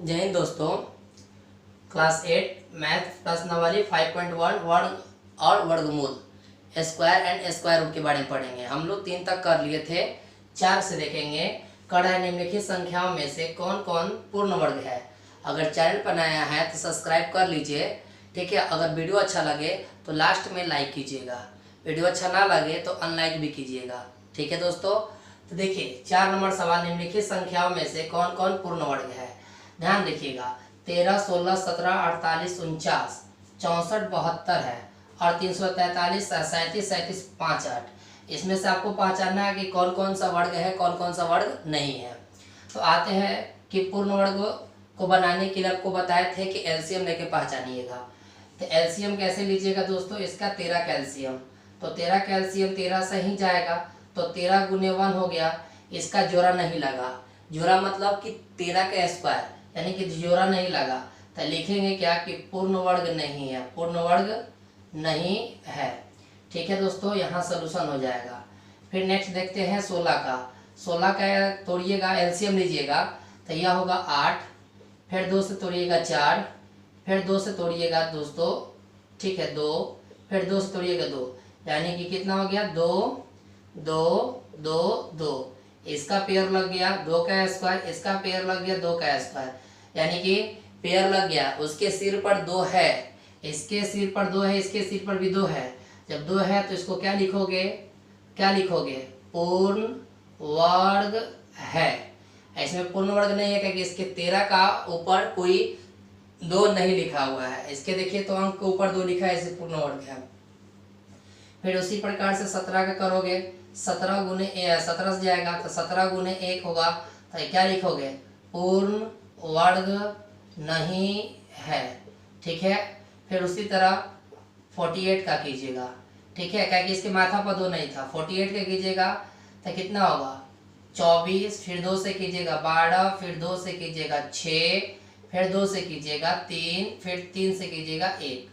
जय हिंद दोस्तों। Class 8 math प्रश्नावली 5.1 वर्ग और वर्गमूल स्क्वायर एंड स्क्वायर रूट के बारे में पढ़ेंगे। हम लोग 3 तक कर लिए थे, 4 से देखेंगे। कड़ा निम्नलिखित संख्याओं में से कौन कौन पूर्ण वर्ग है। अगर चैनल पर नया है तो सब्सक्राइब कर लीजिए, ठीक है। अगर वीडियो अच्छा लगे तो लास्ट में लाइक कीजिएगा, वीडियो अच्छा ना लगे तो अनलाइक भी कीजिएगा, ठीक है दोस्तों। तो देखिए 4 नंबर सवाल, निम्नलिखित संख्याओं में से कौन कौन पूर्ण वर्ग है। ध्यान देखिएगा, 13, 16, 17, 48, 49, 64, 72 है और 343, 37, 37, 5, 8। इसमें से आपको पहचानना है कि कौन कौन सा वर्ग है, कौन कौन सा वर्ग नहीं है। तो आते हैं कि पूर्ण वर्ग को बनाने के लिए आपको बताए थे कि एलसीएम लेके पहचानिएगा। तो एलसीएम कैसे लीजिएगा दोस्तों, इसका 13 कैल्शियम, तो 13 कैल्शियम 13 से ही जाएगा, तो 13 गुने 1 हो गया। इसका जोड़ा नहीं लगा, जोड़ा मतलब कि 13 का स्क्वायर, यानी कि जोड़ा नहीं लगा, तो लिखेंगे क्या कि पूर्ण वर्ग नहीं है, पूर्ण वर्ग नहीं है, ठीक है दोस्तों। यहाँ सोल्यूशन हो जाएगा। फिर नेक्स्ट देखते हैं 16 का। 16 का तोड़िएगा, एलसीएम लीजिएगा, तो यह होगा 8, फिर 2 से तोड़िएगा 4, फिर 2 से तोड़िएगा दोस्तों, ठीक है 2, फिर 2 से तोड़िएगा 2, यानी कि कितना हो गया 2 2 2 2। इसका पेयर लग गया 2 का स्क्वायर, इसका पेयर लग गया 2 का स्क्वायर, यानी कि पेयर लग गया। उसके सिर पर 2 है, इसके सिर पर 2 है, इसके सिर पर भी 2 है। जब 2 है तो इसको क्या लिखोगे, क्या लिखोगे, पूर्ण वर्ग है। इसमें पूर्ण वर्ग नहीं है क्योंकि इसके 13 का ऊपर कोई 2 नहीं लिखा हुआ है। इसके देखिए तो अंक के ऊपर 2 लिखा है, इसे पूर्ण वर्ग है। फिर उसी प्रकार से 17 का करोगे, 17 गुने 17 से जाएगा, तो 17 गुने 1 होगा, तो क्या लिखोगे, पूर्ण वर्ग नहीं है, ठीक है। फिर उसी तरह 48 का कीजिएगा, ठीक है, क्योंकि इसके माथा पर 2 नहीं था। 48 का कीजिएगा तो कितना होगा 24, फिर 2 से कीजिएगा 12, फिर 2 से कीजिएगा 6, फिर 2 से कीजिएगा 3, फिर 3 से कीजिएगा 1,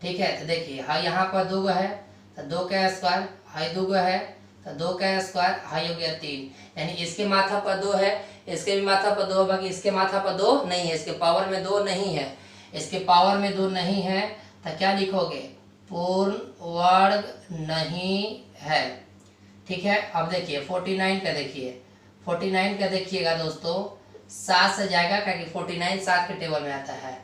ठीक है। तो देखिए हाँ, यहाँ पर 2 है तो 2 का स्क्वायर, हाई 2 है तो 2 का स्क्वायर, हाई हो गया 3, यानी इसके माथा पर 2 है, इसके भी माथा पर 2, बाकी इसके माथा पर 2 नहीं है, इसके पावर में 2 नहीं है, इसके पावर में 2 नहीं है, तो क्या लिखोगे, पूर्ण वर्ग नहीं है, ठीक है। अब देखिए 49 का देखिए, 49 का देखिएगा दोस्तों, 7 से जाएगा क्योंकि 49 7 के टेबल में आता है,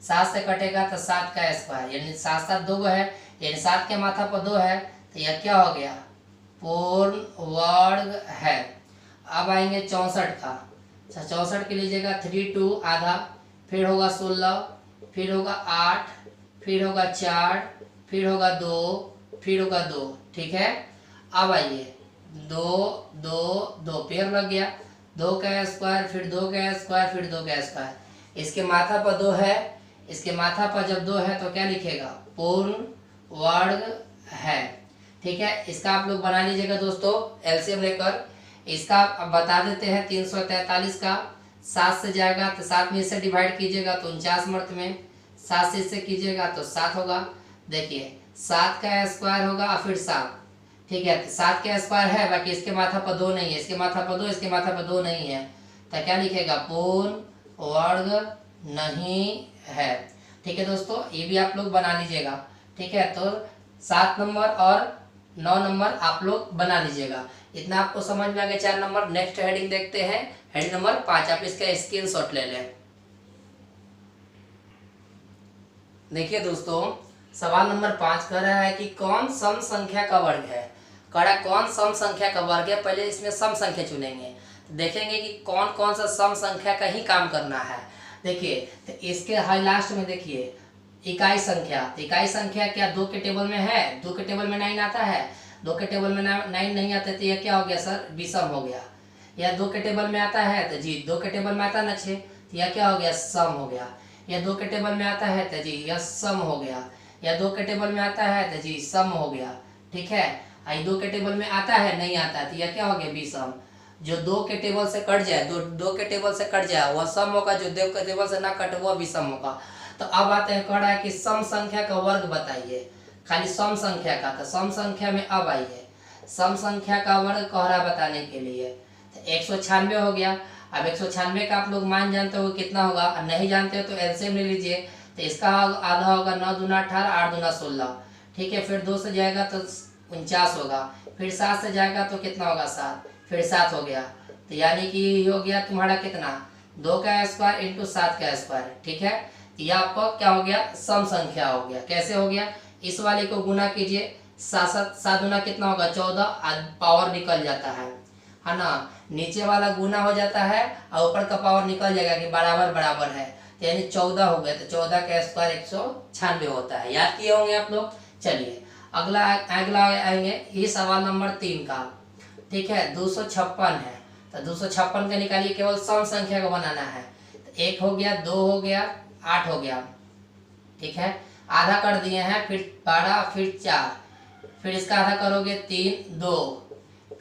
7 से कटेगा तो 7 का स्क्वायर, यानी 7 7 2 है, यानी 7 के माथा पर 2 है, तो यह क्या हो गया, पूर्ण वर्ग है। अब आएंगे 64 का। 64 के लीजिएगा 3 2 आधा, फिर होगा 16, फिर होगा 8, फिर होगा 4, फिर होगा 2, फिर होगा 2, ठीक है। अब आइए 2 2 2 पेयर लग गया, 2 का स्क्वायर, फिर 2 का स्क्वायर, फिर 2 का स्क्वायर। इसके माथा पर 2 है, इसके माथा पर जब 2 है तो क्या लिखेगा, पूर्ण वर्ग है, ठीक है। इसका आप लोग बना लीजिएगा दोस्तों एलसीएम लेकर। इसका अब बता देते हैं 343 का, 7 से जाएगा तो 7 में इससे डिवाइड कीजिएगा तो 49 मर्त में, 7 से इससे कीजिएगा तो 7 होगा। देखिए 7 का स्क्वायर होगा और फिर 7, ठीक है। 7 का स्क्वायर है, बाकी इसके माथा पर 2 नहीं है, इसके माथा पर 2, इसके माथा पर 2 नहीं है, तो क्या लिखेगा, पूर्ण वर्ग नहीं है, ठीक है दोस्तों। ये भी आप लोग बना लीजिएगा, ठीक है। तो 7 नंबर और 9 नंबर आप लोग बना लीजिएगा। इतना आपको समझ में आ गया 4 नंबर। नेक्स्ट हेडिंग देखते हैं, हेडिंग नंबर 5, आप इसका स्क्रीनशॉट ले लें। देखिए दोस्तों सवाल नंबर 5 कह रहा है कि कौन सम संख्या का वर्ग है। कह रहा है कौन सम संख्या का वर्ग है। पहले इसमें सम संख्या चुनेंगे, तो देखेंगे कि कौन कौन सा सम संख्या का ही काम करना है। देखिए तो इसके हाई लास्ट में देखिए इकाई संख्या, तो इकाई संख्या क्या 2 के टेबल में है, 2 के टेबल में 9 आता है, 2 के टेबल में 9 नहीं आता, तो यह क्या हो गया सर, विषम हो गया। या 2 के टेबल में आता है तो जी 2 के टेबल में आता है ना 6, तो यह क्या हो गया, सम हो गया। या 2 के टेबल में आता है तो जी यह सम हो गया, या 2 के टेबल में आता है तो जी सम हो गया, ठीक है। आई 2 के टेबल में आता है, नहीं आता है, तो यह क्या हो गया, विषम। जो 2 के टेबल से कट जाए, 2 के टेबल से कट जाए वह सम होगा, जो 2 के टेबल से ना कटे वह विषम होगा। तो अब आते हैं, कह रहा है कि सम संख्या का वर्ग बताइए, खाली सम संख्या का। तो सम संख्या में अब आइए, सम संख्या का वर्ग कह रहा है बताने के लिए, तो 196 हो गया। अब 196 का आप लोग मान जानते हो कितना होगा, नहीं जानते हो तो एलसीएम ले लीजिए। तो इसका आधा होगा 9 दूना 18, 8 दूना 16, ठीक है। फिर 2 से जाएगा तो 49 होगा, फिर 7 से जाएगा तो कितना होगा 7, फिर 7 हो गया। तो यानी कि हो गया तुम्हारा कितना, 2 का स्क्वायर इंटू 7 का स्क्वायर, ठीक है। तो यह आपका क्या हो गया, सम संख्या हो गया। कैसे हो गया, इस वाले को गुना कीजिए, 7 गुना कितना होगा 14, पावर निकल जाता है ना। नीचे वाला गुना हो जाता है और ऊपर का पावर निकल जाएगा कि बराबर बराबर है, तो यानी 14 हो गया। तो 14 का स्क्वायर 196 होता है। याद किए होंगे आप लोग। चलिए अगला आएंगे, ये सवाल नंबर 3 का, ठीक है। 256 है, तो 256 का निकालिए, केवल सम संख्या को बनाना है। तो 1 हो गया, 2 हो गया, 8 हो गया, ठीक है। आधा कर दिए हैं, फिर 12, फिर 4, फिर इसका आधा करोगे 3, 2,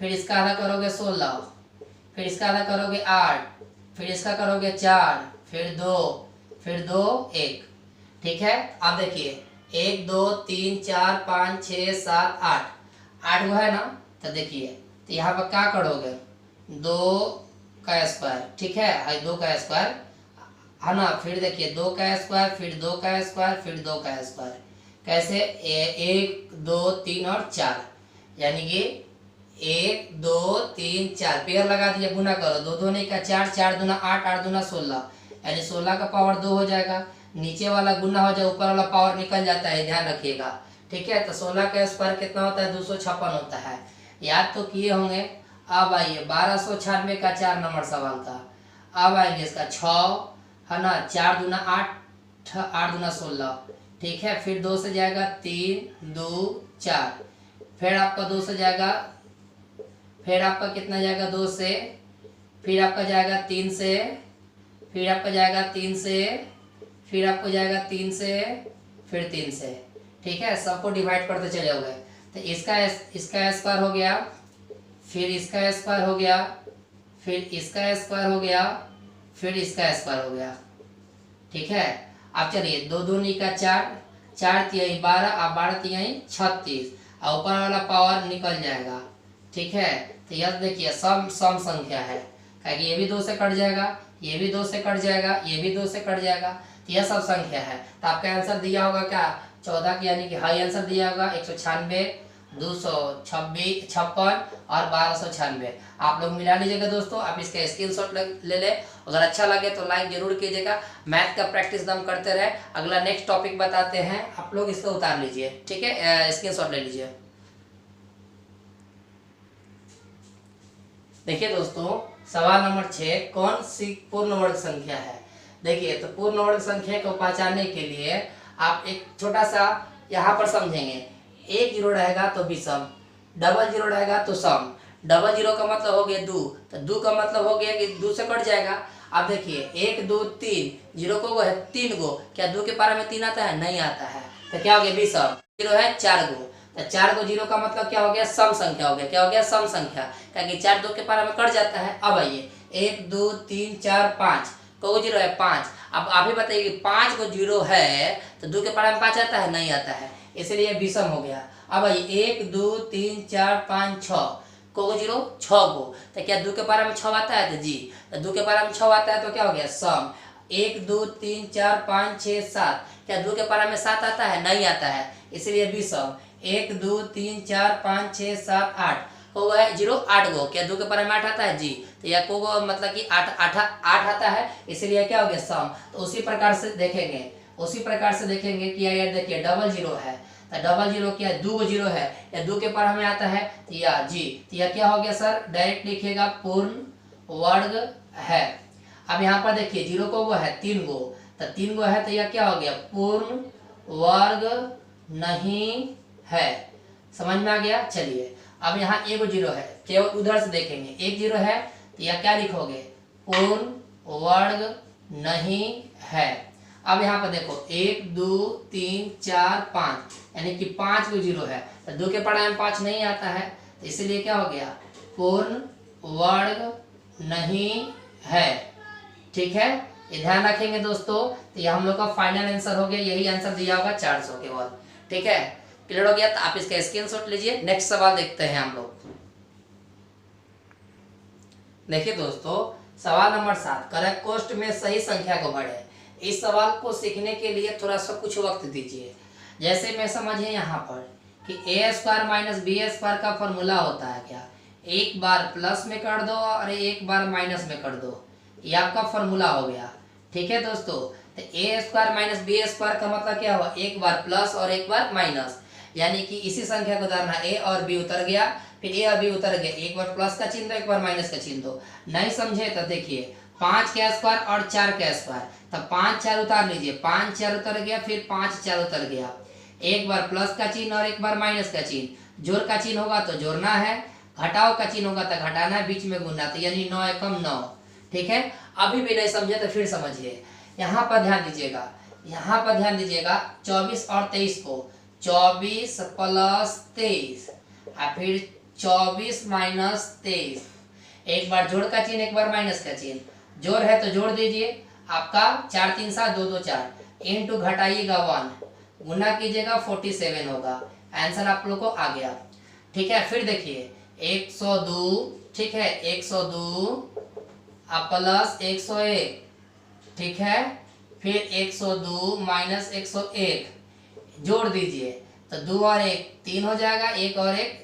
फिर इसका आधा करोगे 16, फिर इसका आधा करोगे 8, फिर इसका करोगे 4, फिर 2, फिर 2, 1, ठीक है। अब देखिए 1 2 3 4 5 6 7 8 वो है ना। तो देखिए तो यहाँ पर क्या करोगे, 2 का स्क्वायर, ठीक है, 2 का स्क्वायर है ना। फिर देखिए 2 का स्क्वायर, फिर 2 का स्क्वायर, फिर 2 का स्क्वायर, कैसे 1 2 3 और 4, यानी कि 1 2 3 4 पेयर लगा दिया, गुना करो, 2 2 नहीं का 4, 4 दूना 8, 8 दूना 16, यानी 16 का पावर 2 हो जाएगा। नीचे वाला गुना हो जाए, ऊपर वाला पावर निकल जाता है, ध्यान रखिएगा, ठीक है। तो 16 का स्क्वायर कितना होता है, 256 होता है। याद तो किए होंगे। अब आइए 1296 का 4 नंबर सवाल का। अब आएंगे इसका 6 है ना, 4 दूना 8, 8 दूना 16, ठीक है। फिर 2 से जाएगा 3 2 4, फिर आपका 2 से जाएगा, फिर आपका कितना जाएगा 2 से, फिर आपका जाएगा 3 से, फिर आपका जाएगा 3 से, फिर आपको जाएगा 3 से, फिर 3 से, ठीक है। सबको डिवाइड करते चले हो गए। तो इसका स्क्वायर हो गया, फिर इसका स्क्वायर हो गया, फिर इसका स्क्वायर हो गया, फिर इसका स्क्वायर हो गया, ठीक है। अब चलिए 2 दूनी का 4, 4 तिहाई 12, अब 12 तिहाई 36, और ऊपर वाला पावर निकल जाएगा, ठीक है। तो यह देखिए सम संख्या है, क्योंकि ये भी 2 से कट जाएगा, ये भी 2 से कट जाएगा, ये भी 2 से कट जाएगा, तो यह सब संख्या है। तो आपका आंसर दिया होगा क्या, 14 की, यानी कि हाई आंसर दिया होगा 196, 256 और 1296। आप लोग मिला लीजिएगा दोस्तों। आप इसका स्क्रीनशॉट ले ले। अगर अच्छा लगे तो लाइक जरूर कीजिएगा। मैथ का प्रैक्टिस दम करते रहे। अगला नेक्स्ट टॉपिक बताते हैं, आप लोग इसको उतार लीजिए, ठीक है, स्क्रीनशॉट ले लीजिए। देखिए दोस्तों सवाल नंबर 6, कौन सी पूर्ण वर्ग संख्या है। देखिए तो पूर्ण वर्ग संख्या को पहचानने के लिए आप एक छोटा सा यहाँ पर समझेंगे। 1 जीरो रहेगा तो विषम, डबल जीरो रहेगा तो सम। डबल जीरो का मतलब हो गया 2, तो 2 का मतलब हो गया कि 2 से कट जाएगा। अब देखिए 1 2 3, जीरो को है 3 गो, क्या 2 के पारा में 3 आता है, नहीं आता है, तो क्या हो गया विषम। जीरो है 4 गो, तो 4 गो जीरो का मतलब क्या हो गया, सम संख्या हो गया। क्या हो गया, सम संख्या, क्योंकि 4 2 के पारा में कट जाता है। अब आइए 1 2 3 4 5, को जीरो है 5। अब आप ही बताइए 5 को जीरो है तो 2 के पारा में 5 आता है, नहीं आता है, इसलिए विषम हो गया। अब आइए 1 2 3 4 5 6, को जीरो 6 गो, तो क्या 2 के पारा में 6 आता है, तो जी, तो 2 के पारा में 6 आता है तो क्या हो गया सम। 1 2 3 4 5 6 7, क्या 2 के पारा में 7 आता है, नहीं आता है, इसलिए विषम। 1 2 3 4 5 6 7 8, को है जीरो 8 गो, क्या 2 के पारा में 8 आता है, जी, तो यह को मतलब कि 8 आता है, इसलिए क्या हो गया सम। तो उसी प्रकार से देखेंगे कि यार देखिए डबल जीरो है, तो डबल जीरो क्या 2 गो जीरो है, या 2 के पारा में आता है, तो यह जी, तो यह क्या हो गया सर, डायरेक्ट लिखिएगा पूर्ण वर्ग है। अब यहाँ पर देखिए जीरो को वो है 3 गो, तो 3 गो है, तो यह क्या हो गया पूर्ण वर्ग नहीं है। समझ में आ गया। चलिए अब यहाँ 1 जीरो है, केवल उधर से देखेंगे 1 जीरो है, तो यह क्या लिखोगे, पूर्ण वर्ग नहीं है। अब यहाँ पर देखो 1 2 3 4 5, यानी कि 5 को जीरो है, तो 2 के पारा में 5 नहीं आता है, तो इसलिए क्या हो गया पूर्ण वर्ग नहीं है, ठीक है। ये ध्यान रखेंगे दोस्तों। तो यह हम लोग का फाइनल आंसर हो गया, यही आंसर दिया होगा 400 केवल, ठीक है। क्लियर हो गया। तो आप इसका स्क्रीनशॉट लीजिए। नेक्स्ट सवाल देखते हैं हम लोग। देखिए दोस्तों सवाल नंबर 7, करेक्ट कोष्ठ में सही संख्या को भरें। इस सवाल को सीखने के लिए थोड़ा सा कुछ वक्त दीजिए। जैसे मैं समझिए यहाँ पर कि ए स्क्वायर माइनस बी स्क्वायर का फॉर्मूला होता है क्या, एक बार प्लस में कर दो और एक बार माइनस में कर दो, ये आपका फॉर्मूला हो गया। ठीक है दोस्तों, तो ए स्क्वायर माइनस बी स्क्वायर का मतलब क्या हुआ, एक बार प्लस और एक बार माइनस, यानी कि इसी संख्या को उतारना, ए और बी उतर गया, फिर ए और बी उतर गया, एक बार प्लस का चिन्ह दो एक बार माइनस का चिन्ह दो। नहीं समझे तो देखिए 5 का स्क्वायर और 4 का स्क्वायर, तब 5 4 उतार लीजिए, 5 4 उतर गया, फिर 5 4 उतर गया, एक बार प्लस का चिन्ह और एक बार माइनस का चिन्ह, जोड़ का चिन्ह होगा तो जोड़ना है, घटाओ का चिन्ह होगा तो घटाना है, बीच में गुणना, तो यानी 9 एकम 9। ठीक है, अभी भी नहीं समझे तो फिर समझिए, यहाँ पर ध्यान दीजिएगा, यहाँ पर ध्यान दीजिएगा 24 और 23 को, 24 प्लस 23 और फिर 24 माइनस 23, एक बार जोड़ का चिन्ह एक बार माइनस का चिन्ह, जोड़ है तो जोड़ दीजिए, आपका 4 3 7 2 2 4 इंटू घटाइएगा 1, गुना कीजिएगा 47 होगा, आंसर आप लोग को आ गया। ठीक है, फिर देखिए 102, ठीक है 102 प्लस 101, ठीक है, फिर 102 माइनस 101 जोड़ दीजिए, तो 2 और 1 3 हो जाएगा, 1 और 1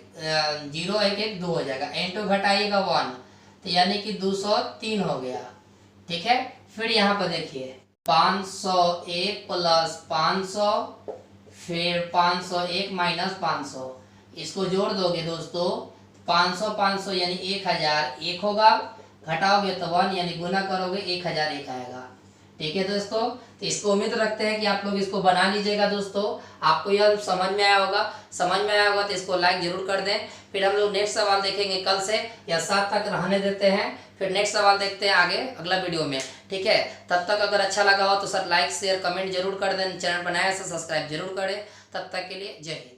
0 1 1 2 हो जाएगा, इंटू घटाइएगा 1, तो यानी कि 203 हो गया। ठीक है, फिर यहाँ पर देखिए 501 प्लस 500, फिर 501 माइनस 500, इसको जोड़ दोगे दोस्तों 500 500 यानी 1000 1 होगा, घटाओगे तो 1 यानी गुना करोगे 1001 आएगा। ठीक है दोस्तों, तो इसको उम्मीद रखते हैं कि आप लोग इसको बना लीजिएगा दोस्तों, आपको यह समझ में आया होगा। समझ में आया होगा तो इसको लाइक जरूर कर दें। फिर हम लोग नेक्स्ट सवाल देखेंगे कल से, या 7 तक रहने देते हैं, फिर नेक्स्ट सवाल देखते हैं आगे अगला वीडियो में। ठीक है, तब तक अगर अच्छा लगा हो तो सर लाइक शेयर कमेंट जरूर कर दें, चैनल बनाए से सब्सक्राइब जरूर करें। तब तक के लिए जय हिंद।